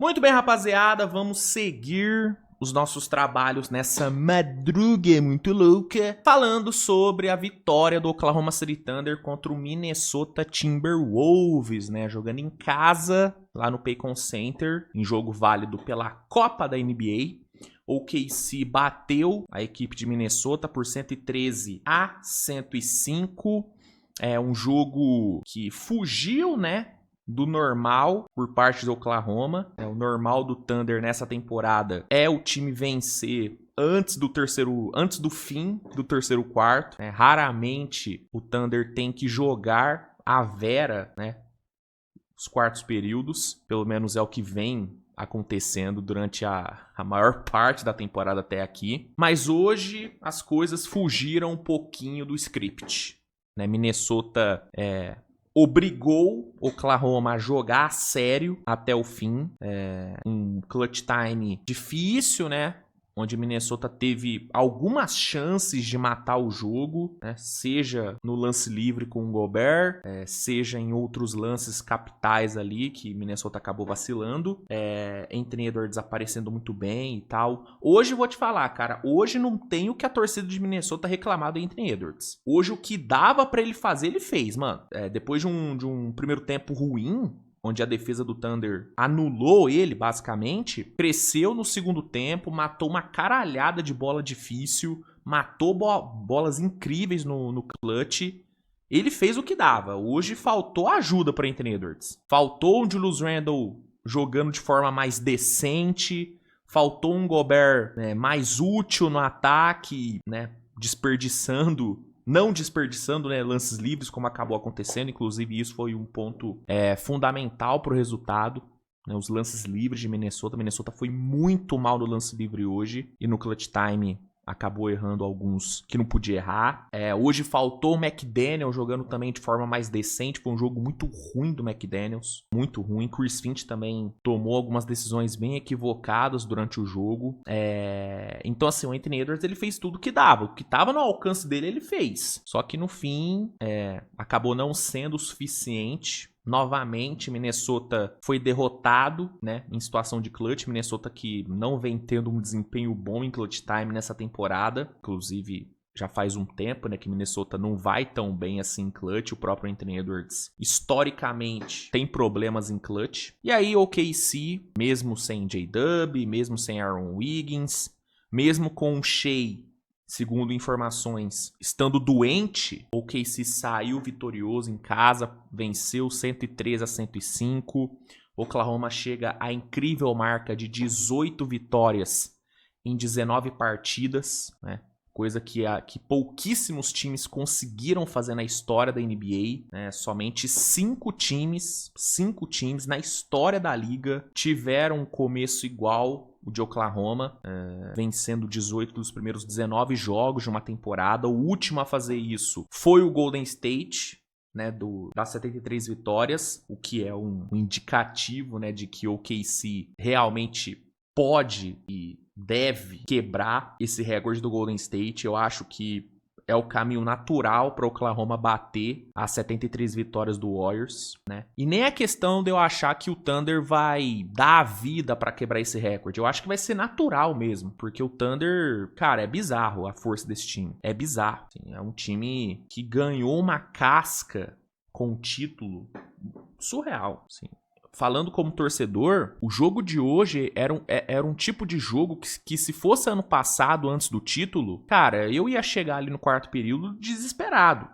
Muito bem, rapaziada, vamos seguir os nossos trabalhos nessa madruga muito louca, falando sobre a vitória do Oklahoma City Thunder contra o Minnesota Timberwolves, né? Jogando em casa, lá no Paycon Center, em jogo válido pela Copa da NBA. O OKC bateu a equipe de Minnesota por 113-105. É um jogo que fugiu, né, do normal por parte do Oklahoma. O normal do Thunder nessa temporada é o time vencer antes do fim do terceiro quarto. Raramente o Thunder tem que jogar a vera, né, os quartos períodos. Pelo menos é o que vem acontecendo durante a maior parte da temporada até aqui. Mas hoje as coisas fugiram um pouquinho do script, né? Minnesota obrigou Oklahoma a jogar a sério até o fim. Um clutch time difícil, né? Onde Minnesota teve algumas chances de matar o jogo, né? Seja no lance livre com o Gobert, seja em outros lances capitais ali que Minnesota acabou vacilando. Anthony Edwards aparecendo muito bem e tal. Hoje eu vou te falar, cara, hoje não tem o que a torcida de Minnesota reclamar do Anthony Edwards. Hoje o que dava pra ele fazer, ele fez, mano. Depois de um primeiro tempo ruim, onde a defesa do Thunder anulou ele, basicamente, cresceu no segundo tempo, matou uma caralhada de bola difícil, matou bolas incríveis no clutch. Ele fez o que dava. Hoje faltou ajuda para Anthony Edwards. Faltou um Julius Randle jogando de forma mais decente, faltou um Gobert, né, mais útil no ataque, né, não desperdiçando, né, lances livres, como acabou acontecendo. Inclusive, isso foi um ponto fundamental para o resultado, né, os lances livres de Minnesota. Minnesota foi muito mal no lance livre hoje, e no clutch time acabou errando alguns que não podia errar. Hoje faltou o McDaniel jogando também de forma mais decente. Foi um jogo muito ruim do McDaniels. Muito ruim. Chris Finch também tomou algumas decisões bem equivocadas durante o jogo. Então, assim, o Anthony Edwards, ele fez tudo que dava. O que estava no alcance dele, ele fez. Só que no fim, acabou não sendo o suficiente. Novamente, Minnesota foi derrotado, né, em situação de clutch. Minnesota que não vem tendo um desempenho bom em clutch time nessa temporada. Inclusive, já faz um tempo, né, que Minnesota não vai tão bem assim em clutch. O próprio Anthony Edwards, historicamente, tem problemas em clutch. E aí, o OKC, mesmo sem J-Dub, mesmo sem Aaron Wiggins, mesmo com o Shea, segundo informações, estando doente, o OKC saiu vitorioso em casa, venceu 113-105. Oklahoma chega à incrível marca de 18 vitórias em 19 partidas, né? Coisa que pouquíssimos times conseguiram fazer na história da NBA, né? Somente 5 times na história da liga tiveram um começo igual o de Oklahoma, vencendo 18 dos primeiros 19 jogos de uma temporada. O último a fazer isso foi o Golden State, né, das 73 vitórias, o que é um indicativo, né, de que o OKC realmente pode e deve quebrar esse recorde do Golden State. Eu acho que é o caminho natural para o Oklahoma bater as 73 vitórias do Warriors, né? E nem é questão de eu achar que o Thunder vai dar a vida para quebrar esse recorde. Eu acho que vai ser natural mesmo, porque o Thunder, cara, é bizarro a força desse time. É bizarro. Assim, é um time que ganhou uma casca com um título surreal, assim. Falando como torcedor, o jogo de hoje era um tipo de jogo que se fosse ano passado, antes do título, cara, eu ia chegar ali no quarto período desesperado.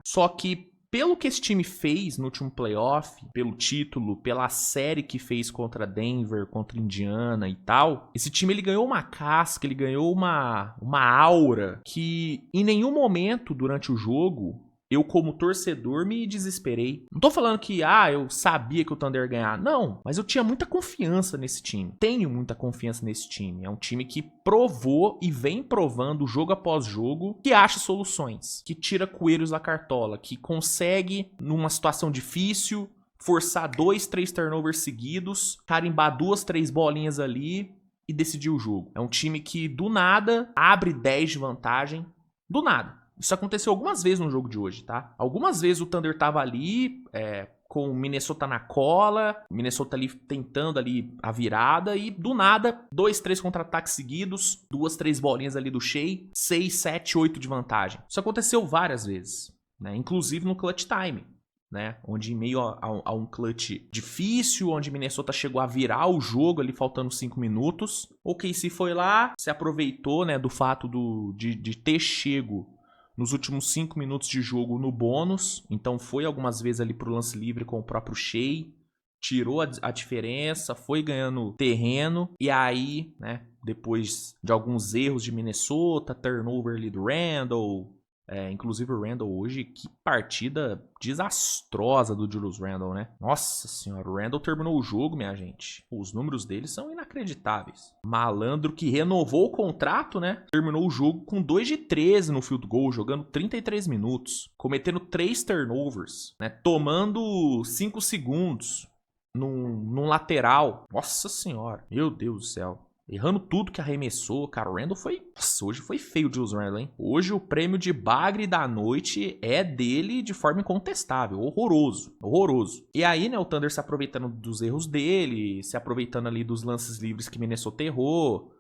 Só que pelo que esse time fez no último playoff, pelo título, pela série que fez contra Denver, contra Indiana e tal, esse time ele ganhou uma casca, ele ganhou uma aura que em nenhum momento durante o jogo eu, como torcedor, me desesperei. Não tô falando que, eu sabia que o Thunder ia ganhar. Não, mas eu tinha muita confiança nesse time. Tenho muita confiança nesse time. É um time que provou e vem provando jogo após jogo que acha soluções, que tira coelhos da cartola, que consegue, numa situação difícil, forçar 2, 3 turnovers seguidos, carimbar 2, 3 bolinhas ali e decidir o jogo. É um time que, do nada, abre 10 de vantagem. Do nada. Isso aconteceu algumas vezes no jogo de hoje, tá? Algumas vezes o Thunder tava ali com o Minnesota na cola, Minnesota ali tentando ali a virada e do nada, 2, 3 contra-ataques seguidos, 2, 3 bolinhas ali do Shea, 6, 7, 8 de vantagem. Isso aconteceu várias vezes, né? Inclusive no clutch time, né? Onde em meio a um clutch difícil, onde Minnesota chegou a virar o jogo ali faltando 5 minutos, o KC foi lá, se aproveitou, né, do fato de ter chego nos últimos 5 minutos de jogo no bônus, então foi algumas vezes ali pro lance livre com o próprio Shea, tirou a diferença, foi ganhando terreno, e aí, né, depois de alguns erros de Minnesota, turnover ali do Randle, inclusive o Randle hoje, que partida desastrosa do Julius Randle, né? Nossa senhora, o Randle terminou o jogo, minha gente. Os números dele são inacreditáveis. Malandro que renovou o contrato, né? Terminou o jogo com 2 de 13 no field goal, jogando 33 minutos, cometendo 3 turnovers, né? Tomando 5 segundos num lateral. Nossa senhora, meu Deus do céu. Errando tudo que arremessou, cara, o Randle foi... Nossa, hoje foi feio o Julius Randle, hein? Hoje o prêmio de bagre da noite é dele de forma incontestável. Horroroso, horroroso. E aí, né, o Thunder se aproveitando dos erros dele, se aproveitando ali dos lances livres que Minnesota errou.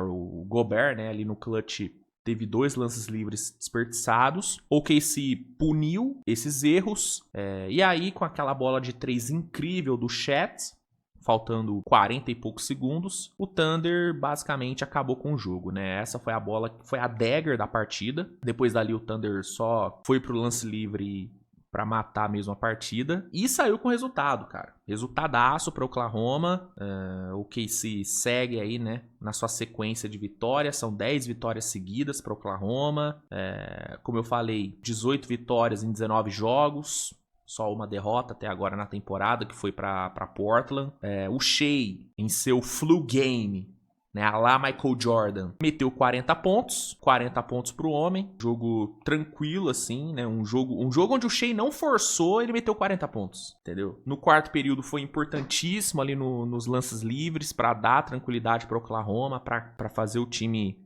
O Gobert, né, ali no clutch, teve 2 lances livres desperdiçados. O KC puniu esses erros. E aí, com aquela bola de 3 incrível do Chet, faltando 40 e poucos segundos, o Thunder basicamente acabou com o jogo, né? Essa foi a bola, foi a dagger da partida. Depois dali o Thunder só foi pro lance livre pra matar mesmo a partida. E saiu com resultado, cara. Resultadaço pra Oklahoma. O KC segue aí, né, na sua sequência de vitórias. São 10 vitórias seguidas pra Oklahoma. Como eu falei, 18 vitórias em 19 jogos. Só uma derrota até agora na temporada, que foi para Portland. O Shea, em seu flu game, né, a lá Michael Jordan, meteu 40 pontos. 40 pontos pro homem. Jogo tranquilo, assim, né? Um jogo onde o Shea não forçou, ele meteu 40 pontos, entendeu? No quarto período foi importantíssimo ali nos lances livres para dar tranquilidade para Oklahoma, para fazer o time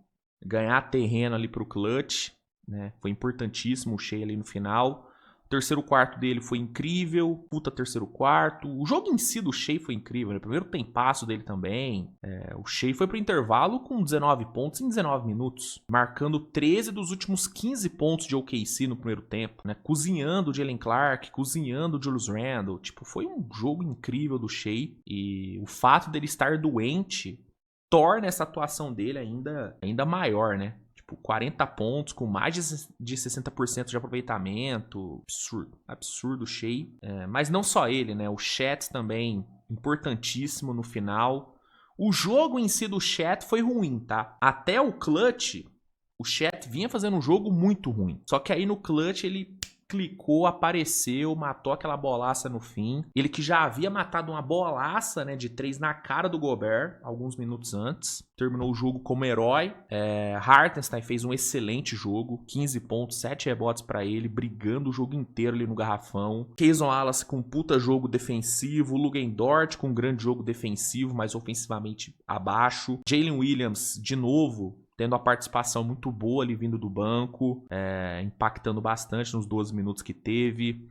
ganhar terreno ali pro clutch, né? Foi importantíssimo o Shea ali no final. O terceiro quarto dele foi incrível. Puta terceiro quarto. O jogo em si do Shea foi incrível, né? O primeiro tempasso dele também. O Shea foi pro intervalo com 19 pontos em 19 minutos. Marcando 13 dos últimos 15 pontos de OKC no primeiro tempo, né? Cozinhando o Jalen Clark, cozinhando o Julius Randle. Tipo, foi um jogo incrível do Shea. E o fato dele estar doente torna essa atuação dele ainda maior, né? 40 pontos, com mais de 60% de aproveitamento. Absurdo, Shea. Mas não só ele, né? O Chet também, importantíssimo no final. O jogo em si do Chet foi ruim, tá? Até o clutch, o Chet vinha fazendo um jogo muito ruim. Só que aí no clutch ele clicou, apareceu, matou aquela bolaça no fim. Ele que já havia matado uma bolaça, né, de 3 na cara do Gobert alguns minutos antes. Terminou o jogo como herói. Hartenstein fez um excelente jogo. 15 pontos, 7 rebotes pra ele, brigando o jogo inteiro ali no garrafão. Cason Wallace com um puta jogo defensivo. Lugan Dort com um grande jogo defensivo, mas ofensivamente abaixo. Jalen Williams, de novo, tendo a participação muito boa ali vindo do banco, impactando bastante nos 12 minutos que teve.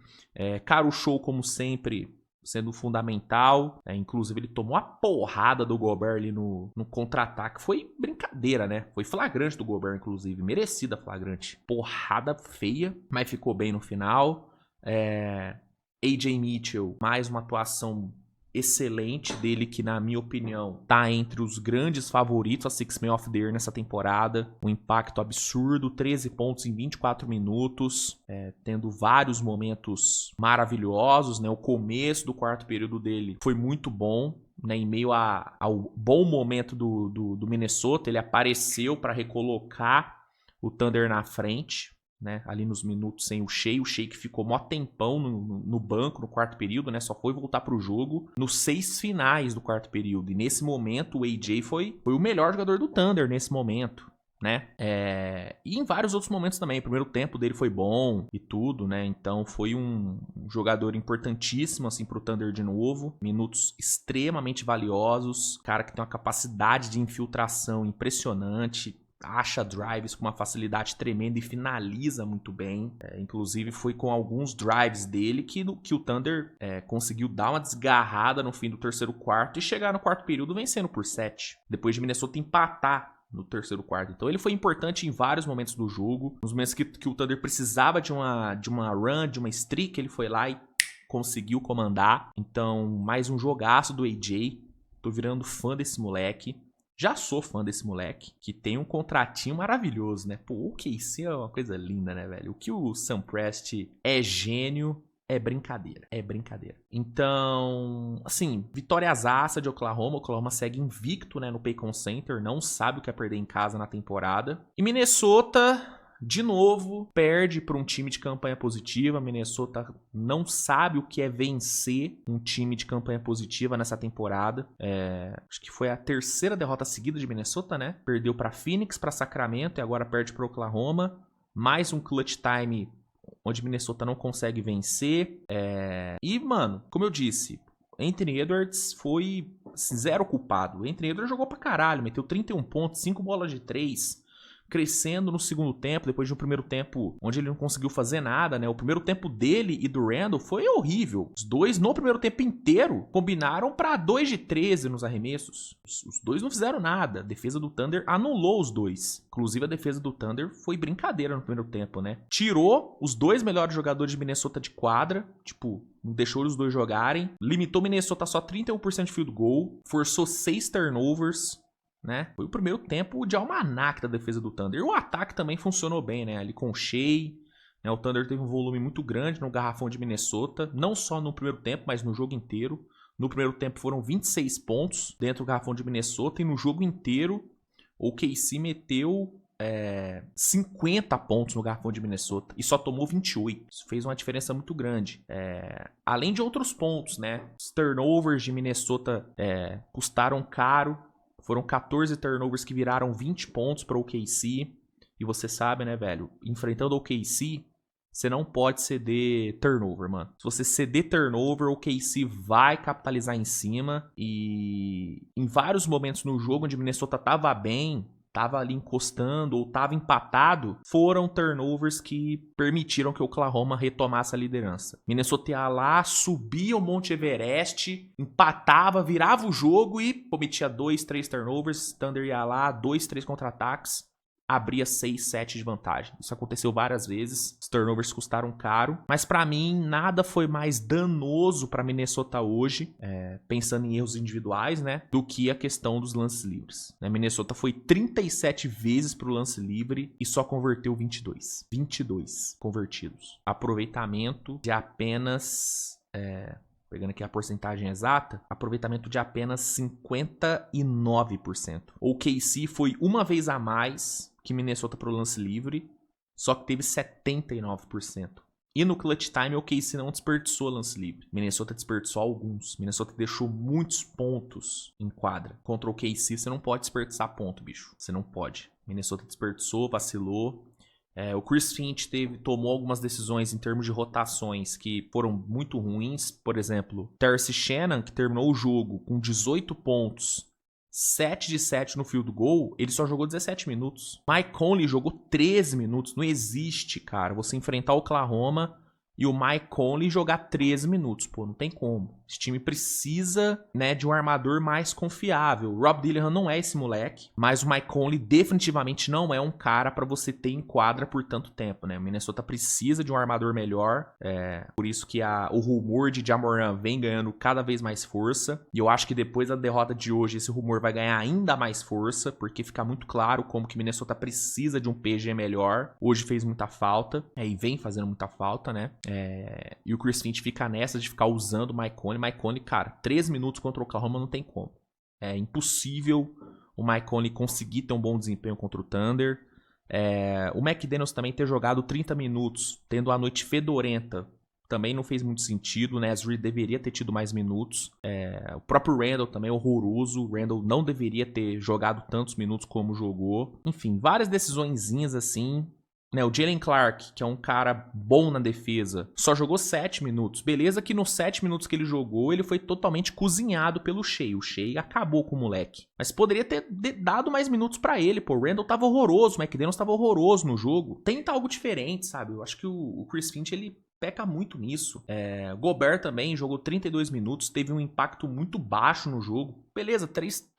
Caruso Show, como sempre, sendo fundamental. Inclusive, ele tomou a porrada do Gobert ali no contra-ataque. Foi brincadeira, né? Foi flagrante do Gobert, inclusive. Merecida flagrante. Porrada feia, mas ficou bem no final. AJ Mitchell, mais uma atuação excelente dele, que na minha opinião tá entre os grandes favoritos a Sixth Man of the Year nessa temporada. Um impacto absurdo, 13 pontos em 24 minutos, tendo vários momentos maravilhosos, né? O começo do quarto período dele foi muito bom, né? Em meio ao bom momento do Minnesota, ele apareceu para recolocar o Thunder na frente, né, ali nos minutos sem o Shea que ficou mó tempão no banco no quarto período, né, só foi voltar pro jogo nos 6 finais do quarto período, e nesse momento o AJ foi o melhor jogador do Thunder nesse momento, né, e em vários outros momentos também. O primeiro tempo dele foi bom e tudo, né, então foi um jogador importantíssimo assim pro Thunder de novo, minutos extremamente valiosos, cara que tem uma capacidade de infiltração impressionante, acha drives com uma facilidade tremenda e finaliza muito bem. Inclusive foi com alguns drives dele que o Thunder conseguiu dar uma desgarrada no fim do terceiro quarto e chegar no quarto período vencendo por 7. Depois de Minnesota empatar no terceiro quarto. Então ele foi importante em vários momentos do jogo. Nos momentos que o Thunder precisava de uma run, de uma streak, ele foi lá e conseguiu comandar. Então, mais um jogaço do AJ. Tô virando fã desse moleque. Já sou fã desse moleque, que tem um contratinho maravilhoso, né? Pô, o KC é uma coisa linda, né, velho? O que o Sam Presti é gênio, é brincadeira. É brincadeira. Então, assim, vitóriazaça de Oklahoma. Oklahoma segue invicto, né, no Paycon Center. Não sabe o que é perder em casa na temporada. E Minnesota, de novo, perde para um time de campanha positiva. Minnesota não sabe o que é vencer um time de campanha positiva nessa temporada. Acho que foi a terceira derrota seguida de Minnesota, né? Perdeu para Phoenix, para Sacramento e agora perde para Oklahoma. Mais um clutch time onde Minnesota não consegue vencer. E, mano, como eu disse, Anthony Edwards foi zero culpado. Anthony Edwards jogou pra caralho, meteu 31 pontos, 5 bolas de 3, crescendo no segundo tempo, depois de um primeiro tempo onde ele não conseguiu fazer nada, né? O primeiro tempo dele e do Randle foi horrível. Os dois, no primeiro tempo inteiro, combinaram pra 2 de 13 nos arremessos. Os dois não fizeram nada. A defesa do Thunder anulou os dois. Inclusive, a defesa do Thunder foi brincadeira no primeiro tempo, né? Tirou os dois melhores jogadores de Minnesota de quadra, tipo, não deixou os dois jogarem. Limitou Minnesota só 31% de field goal. Forçou 6 turnovers. Né? Foi o primeiro tempo de almanac da defesa do Thunder. E o ataque também funcionou bem, né? Ali com o Shea, né? O Thunder teve um volume muito grande no garrafão de Minnesota, não só no primeiro tempo, mas no jogo inteiro. No primeiro tempo foram 26 pontos dentro do garrafão de Minnesota e no jogo inteiro o KC meteu 50 pontos no garrafão de Minnesota e só tomou 28. Isso fez uma diferença muito grande. Além de outros pontos, né? Os turnovers de Minnesota custaram caro. Foram 14 turnovers que viraram 20 pontos para o OKC. E você sabe, né, velho? Enfrentando o OKC, você não pode ceder turnover, mano. Se você ceder turnover, o OKC vai capitalizar em cima. E em vários momentos no jogo onde Minnesota tava bem, tava ali encostando ou tava empatado, foram turnovers que permitiram que o Oklahoma retomasse a liderança. Minnesota ia lá, subia o Monte Everest, empatava, virava o jogo e cometia 2, 3 turnovers. Thunder ia lá, 2, 3 contra-ataques, abria 6, 7 de vantagem. Isso aconteceu várias vezes. Os turnovers custaram caro. Mas pra mim, nada foi mais danoso pra Minnesota hoje, pensando em erros individuais, né, do que a questão dos lances livres. Minnesota foi 37 vezes pro lance livre e só converteu 22. 22 convertidos. Aproveitamento de apenas... pegando aqui a porcentagem exata, aproveitamento de apenas 59%. O KC foi uma vez a mais que Minnesota pro lance livre, só que teve 79%. E no clutch time, o KC não desperdiçou lance livre. Minnesota desperdiçou alguns. Minnesota deixou muitos pontos em quadra. Contra o KC, você não pode desperdiçar ponto, bicho. Você não pode. Minnesota desperdiçou, vacilou. O Chris Finch tomou algumas decisões em termos de rotações que foram muito ruins. Por exemplo, Terce Shannon, que terminou o jogo com 18 pontos, 7 de 7 no field goal, ele só jogou 17 minutos. Mike Conley jogou 13 minutos. Não existe, cara, você enfrentar o Oklahoma e o Mike Conley jogar 13 minutos. Pô, não tem como. Esse time precisa, né, de um armador mais confiável. O Rob Dillingham não é esse moleque, mas o Mike Conley definitivamente não é um cara pra você ter em quadra por tanto tempo, né? O Minnesota precisa de um armador melhor. Por isso que o rumor de Ja Morant vem ganhando cada vez mais força. E eu acho que depois da derrota de hoje, esse rumor vai ganhar ainda mais força, porque fica muito claro como que Minnesota precisa de um PG melhor. Hoje fez muita falta, e vem fazendo muita falta, né? E o Chris Finch fica nessa de ficar usando o Mike Conley. Mike Conley, cara, 3 minutos contra o Oklahoma não tem como. É impossível o Mike Conley conseguir ter um bom desempenho contra o Thunder. O McDaniels também ter jogado 30 minutos, tendo a noite fedorenta, também não fez muito sentido. O Naz Reid deveria ter tido mais minutos. O próprio Randle também é horroroso. O Randle não deveria ter jogado tantos minutos como jogou. Enfim, várias decisõezinhas assim. né, o Jaylen Clark, que é um cara bom na defesa, só jogou 7 minutos. Beleza que nos 7 minutos que ele jogou, ele foi totalmente cozinhado pelo Shai. O Shai acabou com o moleque. Mas poderia ter dado mais minutos pra ele, pô. O Randall tava horroroso, o McDaniels tava horroroso no jogo. Tenta algo diferente, sabe? Eu acho que o Chris Finch, ele peca muito nisso. O Gobert também jogou 32 minutos, teve um impacto muito baixo no jogo. Beleza, 3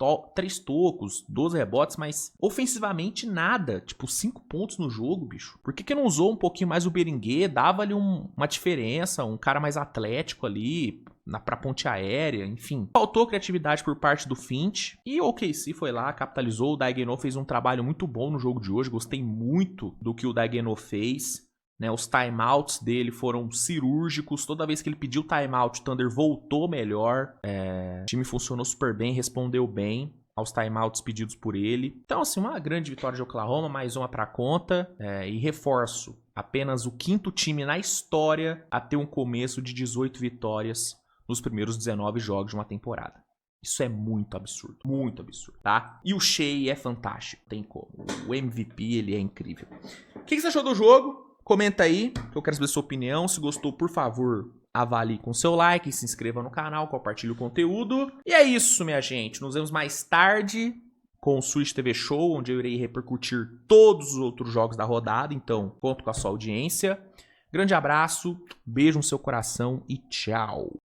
tocos, 12 rebotes, mas ofensivamente nada. Tipo, 5 pontos no jogo, bicho. Por que não usou um pouquinho mais o Beringuê? Dava ali uma diferença, um cara mais atlético ali, pra ponte aérea, enfim. Faltou criatividade por parte do Finch. E o OKC foi lá, capitalizou. O Daigneault fez um trabalho muito bom no jogo de hoje. Gostei muito do que o Daigneault fez. Né, os timeouts dele foram cirúrgicos. Toda vez que ele pediu timeout, o Thunder voltou melhor. O time funcionou super bem, respondeu bem aos timeouts pedidos por ele. Então, assim, uma grande vitória de Oklahoma, mais uma pra conta. E reforço, apenas o 5º time na história a ter um começo de 18 vitórias nos primeiros 19 jogos de uma temporada. Isso é muito absurdo, tá? E o Shai é fantástico, tem como. O MVP, ele é incrível. O que você achou do jogo? Comenta aí, que eu quero saber a sua opinião. Se gostou, por favor, avalie com seu like, se inscreva no canal, compartilhe o conteúdo. E é isso, minha gente. Nos vemos mais tarde com o Switch TV Show, onde eu irei repercutir todos os outros jogos da rodada. Então, conto com a sua audiência. Grande abraço, beijo no seu coração e tchau.